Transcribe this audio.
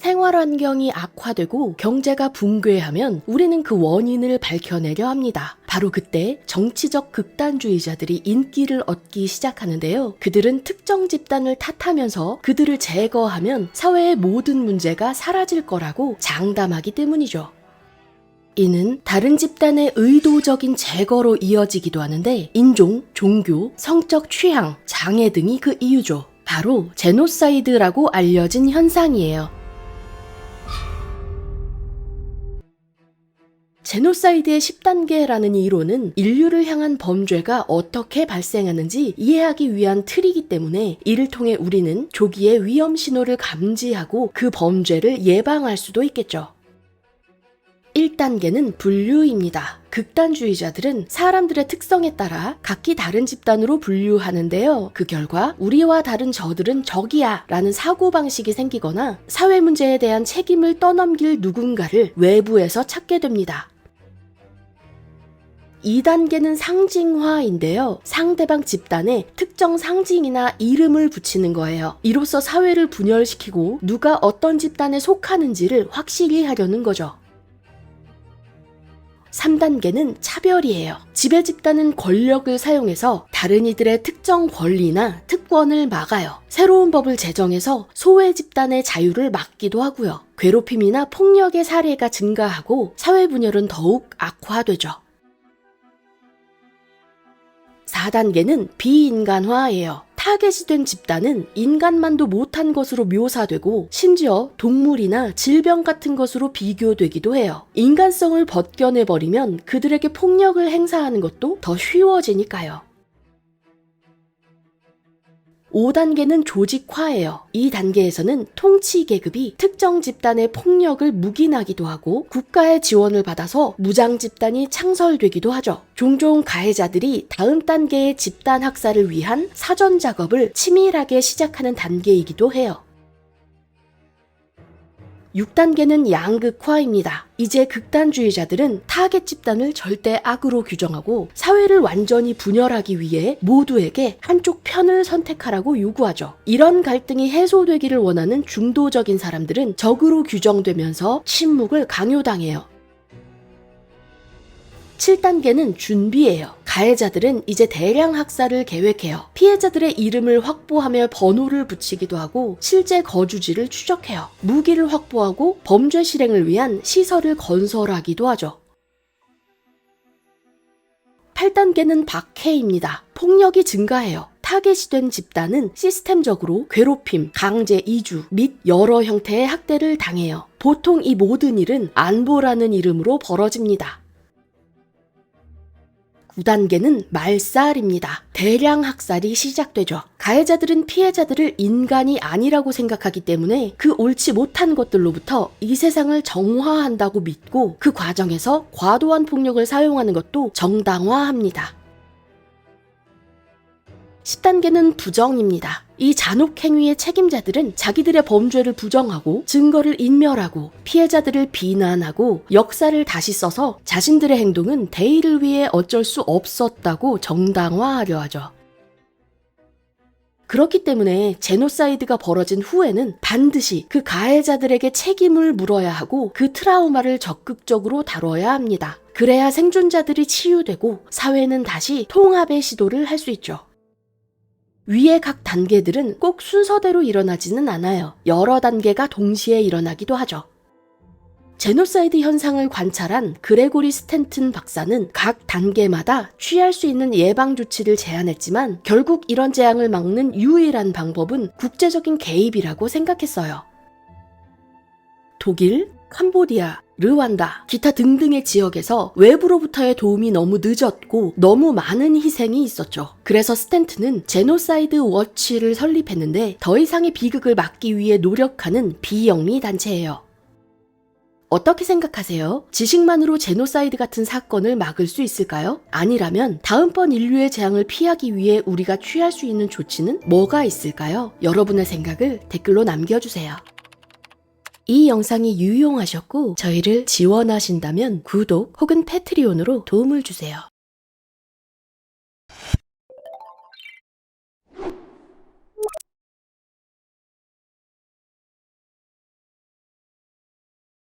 생활 환경이 악화되고 경제가 붕괴하면 우리는 그 원인을 밝혀내려 합니다. 바로 그때 정치적 극단주의자들이 인기를 얻기 시작하는데요. 그들은 특정 집단을 탓하면서 그들을 제거하면 사회의 모든 문제가 사라질 거라고 장담하기 때문이죠. 이는 다른 집단의 의도적인 제거로 이어지기도 하는데 인종, 종교, 성적 취향, 장애 등이 그 이유죠. 바로 제노사이드라고 알려진 현상이에요. 제노사이드의 10단계라는 이론은 인류를 향한 범죄가 어떻게 발생하는지 이해하기 위한 틀이기 때문에 이를 통해 우리는 조기에 위험 신호를 감지하고 그 범죄를 예방할 수도 있겠죠. 1단계는 분류입니다. 극단주의자들은 사람들의 특성에 따라 각기 다른 집단으로 분류하는데요. 그 결과 우리와 다른 저들은 적이야 라는 사고방식이 생기거나 사회 문제에 대한 책임을 떠넘길 누군가를 외부에서 찾게 됩니다. 2단계는 상징화인데요. 상대방 집단에 특정 상징이나 이름을 붙이는 거예요. 이로써 사회를 분열시키고 누가 어떤 집단에 속하는지를 확실히 하려는 거죠. 3단계는 차별이에요. 지배 집단은 권력을 사용해서 다른 이들의 특정 권리나 특권을 막아요. 새로운 법을 제정해서 소외 집단의 자유를 막기도 하고요. 괴롭힘이나 폭력의 사례가 증가하고 사회 분열은 더욱 악화되죠. 4단계는 비인간화예요. 타겟이 된 집단은 인간만도 못한 것으로 묘사되고 심지어 동물이나 질병 같은 것으로 비교되기도 해요. 인간성을 벗겨내버리면 그들에게 폭력을 행사하는 것도 더 쉬워지니까요. 5단계는 조직화예요. 이 단계에서는 통치 계급이 특정 집단의 폭력을 묵인하기도 하고 국가의 지원을 받아서 무장 집단이 창설되기도 하죠. 종종 가해자들이 다음 단계의 집단 학살을 위한 사전 작업을 치밀하게 시작하는 단계이기도 해요. 6단계는 양극화입니다. 이제 극단주의자들은 타겟 집단을 절대 악으로 규정하고 사회를 완전히 분열하기 위해 모두에게 한쪽 편을 선택하라고 요구하죠. 이런 갈등이 해소되기를 원하는 중도적인 사람들은 적으로 규정되면서 침묵을 강요당해요. 7단계는 준비예요. 가해자들은 이제 대량 학살을 계획해요. 피해자들의 이름을 확보하며 번호를 붙이기도 하고 실제 거주지를 추적해요. 무기를 확보하고 범죄 실행을 위한 시설을 건설하기도 하죠. 8단계는 박해입니다. 폭력이 증가해요. 타겟이 된 집단은 시스템적으로 괴롭힘, 강제 이주 및 여러 형태의 학대를 당해요. 보통 이 모든 일은 안보라는 이름으로 벌어집니다. 9단계는 말살입니다. 대량 학살이 시작되죠. 가해자들은 피해자들을 인간이 아니라고 생각하기 때문에 그 옳지 못한 것들로부터 이 세상을 정화한다고 믿고 그 과정에서 과도한 폭력을 사용하는 것도 정당화합니다. 10단계는 부정입니다. 이 잔혹 행위의 책임자들은 자기들의 범죄를 부정하고 증거를 인멸하고 피해자들을 비난하고 역사를 다시 써서 자신들의 행동은 대의를 위해 어쩔 수 없었다고 정당화하려 하죠. 그렇기 때문에 제노사이드가 벌어진 후에는 반드시 그 가해자들에게 책임을 물어야 하고 그 트라우마를 적극적으로 다뤄야 합니다. 그래야 생존자들이 치유되고 사회는 다시 통합의 시도를 할 수 있죠. 위의 각 단계들은 꼭 순서대로 일어나지는 않아요. 여러 단계가 동시에 일어나기도 하죠. 제노사이드 현상을 관찰한 그레고리 스탠튼 박사는 각 단계마다 취할 수 있는 예방 조치를 제안했지만 결국 이런 재앙을 막는 유일한 방법은 국제적인 개입이라고 생각했어요. 독일, 캄보디아, 르완다, 기타 등등의 지역에서 외부로부터의 도움이 너무 늦었고 너무 많은 희생이 있었죠. 그래서 스탠튼은 제노사이드 워치를 설립했는데 더 이상의 비극을 막기 위해 노력하는 비영리 단체예요. 어떻게 생각하세요? 지식만으로 제노사이드 같은 사건을 막을 수 있을까요? 아니라면 다음번 인류의 재앙을 피하기 위해 우리가 취할 수 있는 조치는 뭐가 있을까요? 여러분의 생각을 댓글로 남겨주세요. 이 영상이 유용하셨고 저희를 지원하신다면 구독 혹은 패트리온으로 도움을 주세요.